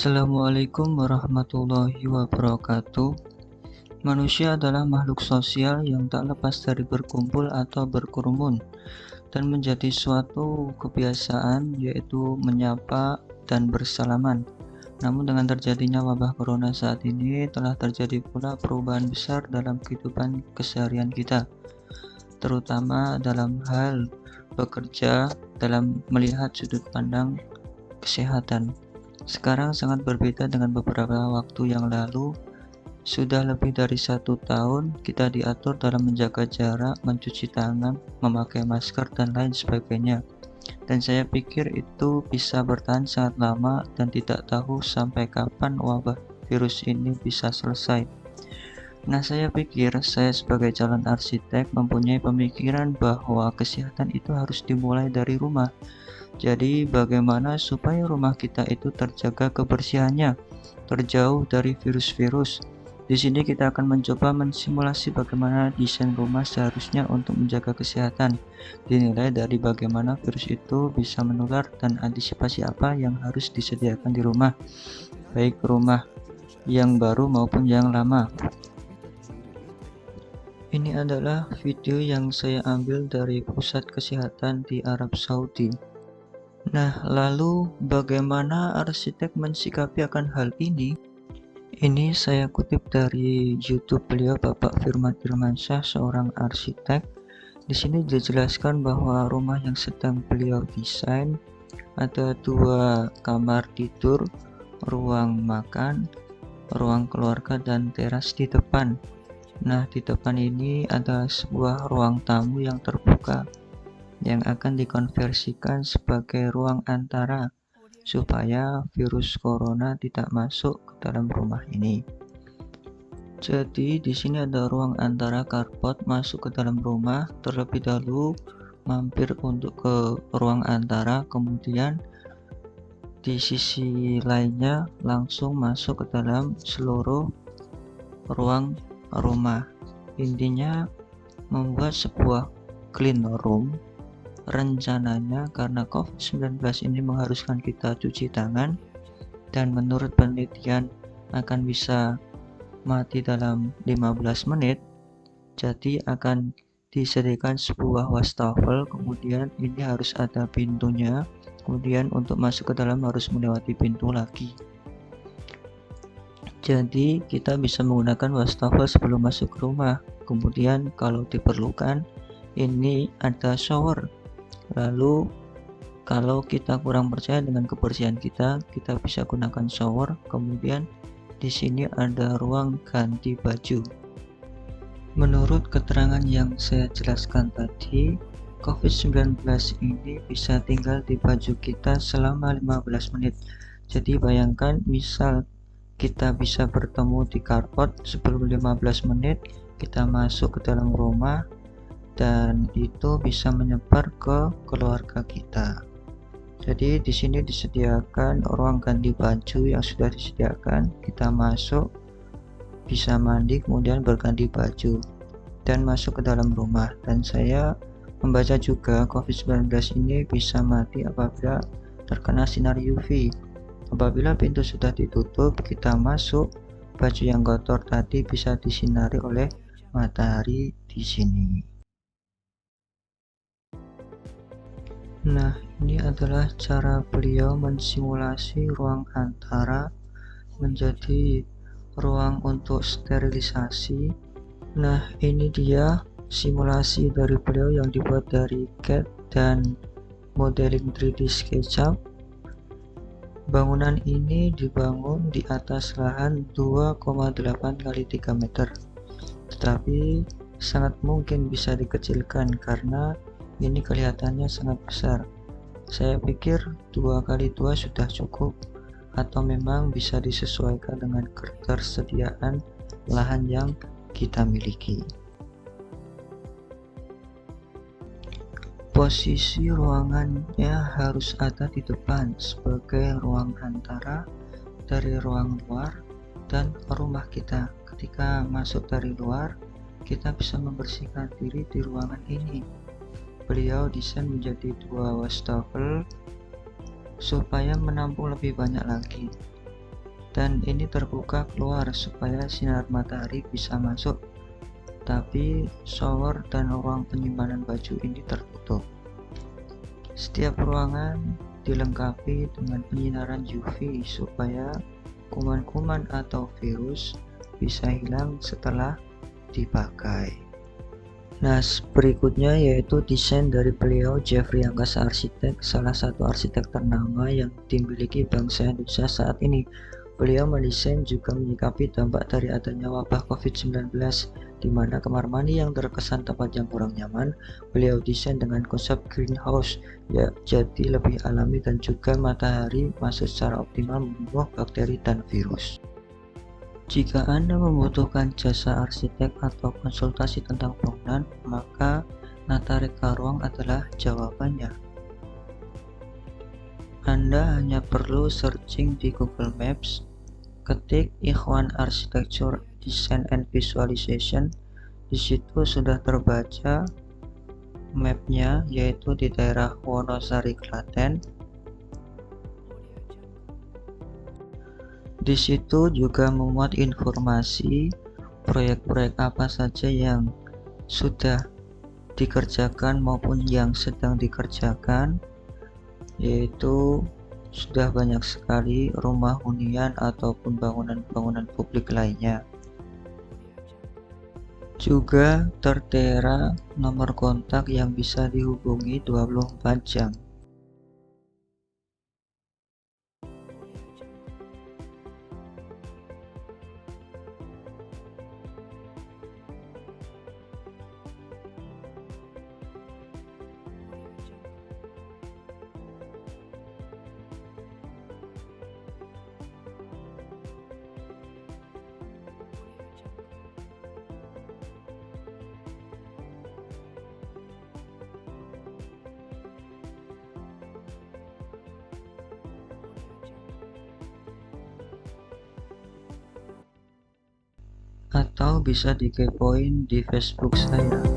Assalamualaikum warahmatullahi wabarakatuh. Manusia adalah makhluk sosial yang tak lepas dari berkumpul atau berkerumun dan menjadi suatu kebiasaan, yaitu menyapa dan bersalaman. Namun dengan terjadinya wabah corona saat ini telah terjadi pula perubahan besar dalam kehidupan keseharian kita, terutama dalam hal bekerja dalam melihat sudut pandang kesehatan. Sekarang sangat berbeda dengan beberapa waktu yang lalu. Sudah lebih dari 1 tahun kita diatur dalam menjaga jarak, mencuci tangan, memakai masker, dan lain sebagainya. Dan saya pikir itu bisa bertahan sangat lama dan tidak tahu sampai kapan wabah virus ini bisa selesai. Nah, saya pikir saya sebagai calon arsitek mempunyai pemikiran bahwa kesehatan itu harus dimulai dari rumah. Jadi, bagaimana supaya rumah kita itu terjaga kebersihannya, terjauh dari virus-virus? Di sini kita akan mencoba mensimulasi bagaimana desain rumah seharusnya untuk menjaga kesehatan, dinilai dari bagaimana virus itu bisa menular dan antisipasi apa yang harus disediakan di rumah, baik rumah yang baru maupun yang lama. Ini adalah video yang saya ambil dari pusat kesehatan di Arab Saudi. Nah, lalu bagaimana arsitek mensikapi akan hal ini? Ini saya kutip dari YouTube beliau, Bapak Firman Irmansyah, seorang arsitek. Di sini dijelaskan bahwa rumah yang sedang beliau desain ada 2 kamar tidur, ruang makan, ruang keluarga, dan teras di depan. Nah, di depan ini ada sebuah ruang tamu yang terbuka yang akan dikonversikan sebagai ruang antara supaya virus corona tidak masuk ke dalam rumah ini. Jadi di sini ada ruang antara carport masuk ke dalam rumah, terlebih dahulu mampir untuk ke ruang antara, kemudian di sisi lainnya langsung masuk ke dalam seluruh ruang rumah. Intinya membuat sebuah clean room. Rencananya karena COVID-19 ini mengharuskan kita cuci tangan dan menurut penelitian akan bisa mati dalam 15 menit, jadi akan disediakan sebuah wastafel, kemudian ini harus ada pintunya, kemudian untuk masuk ke dalam harus melewati pintu lagi. Jadi kita bisa menggunakan wastafel sebelum masuk ke rumah. Kemudian kalau diperlukan ini ada shower. Lalu kalau kita kurang percaya dengan kebersihan kita bisa gunakan shower. Kemudian di sini ada ruang ganti baju. Menurut keterangan yang saya jelaskan tadi, COVID-19 ini bisa tinggal di baju kita selama 15 menit. Jadi bayangkan misal kita bisa bertemu di carport sebelum 15 menit, kita masuk ke dalam rumah dan itu bisa menyebar ke keluarga kita. Jadi di sini disediakan ruang ganti baju yang sudah disediakan. Kita masuk, bisa mandi, kemudian berganti baju dan masuk ke dalam rumah. Dan saya membaca juga COVID-19 ini bisa mati apabila terkena sinar UV. Apabila pintu sudah ditutup, kita masuk, baju yang kotor tadi bisa disinari oleh matahari di sini. Nah, ini adalah cara beliau mensimulasi ruang antara menjadi ruang untuk sterilisasi. Nah, ini dia simulasi dari beliau yang dibuat dari CAD dan modeling 3D SketchUp. Bangunan ini dibangun di atas lahan 2,8 x 3 meter, tetapi sangat mungkin bisa dikecilkan karena ini kelihatannya sangat besar. Saya pikir 2 x 2 sudah cukup, atau memang bisa disesuaikan dengan ketersediaan lahan yang kita miliki. Posisi ruangannya harus ada di depan sebagai ruang antara dari ruang luar dan rumah kita. Ketika masuk dari luar, kita bisa membersihkan diri di ruangan ini. Beliau desain menjadi 2 wastafel supaya menampung lebih banyak lagi. dan ini terbuka keluar supaya sinar matahari bisa masuk, tapi shower dan ruang penyimpanan baju ini tertutup. Setiap ruangan dilengkapi dengan penyinaran UV supaya kuman-kuman atau virus bisa hilang setelah dipakai. Nah, berikutnya yaitu desain dari beliau, Jeffrey Angkasa Arsitek, salah satu arsitek ternama yang dimiliki bangsa Indonesia saat ini. Beliau mendesain juga menyikapi dampak dari adanya wabah COVID-19, di mana kamar mandi yang terkesan tempat yang kurang nyaman, beliau desain dengan konsep greenhouse, ya, jadi lebih alami dan juga matahari masuk secara optimal membunuh bakteri dan virus. Jika Anda membutuhkan jasa arsitek atau konsultasi tentang bangunan, maka Nata Reka Ruang adalah jawabannya. Anda hanya perlu searching di Google Maps, ketik Ikhwan Architecture Design and Visualization. Di situ sudah terbaca mapnya, yaitu di daerah Wonosari, Klaten. Di situ juga memuat informasi proyek-proyek apa saja yang sudah dikerjakan maupun yang sedang dikerjakan, yaitu sudah banyak sekali rumah hunian ataupun bangunan-bangunan publik lainnya. Juga tertera nomor kontak yang bisa dihubungi 24 jam. Atau bisa dikepoin di Facebook saya.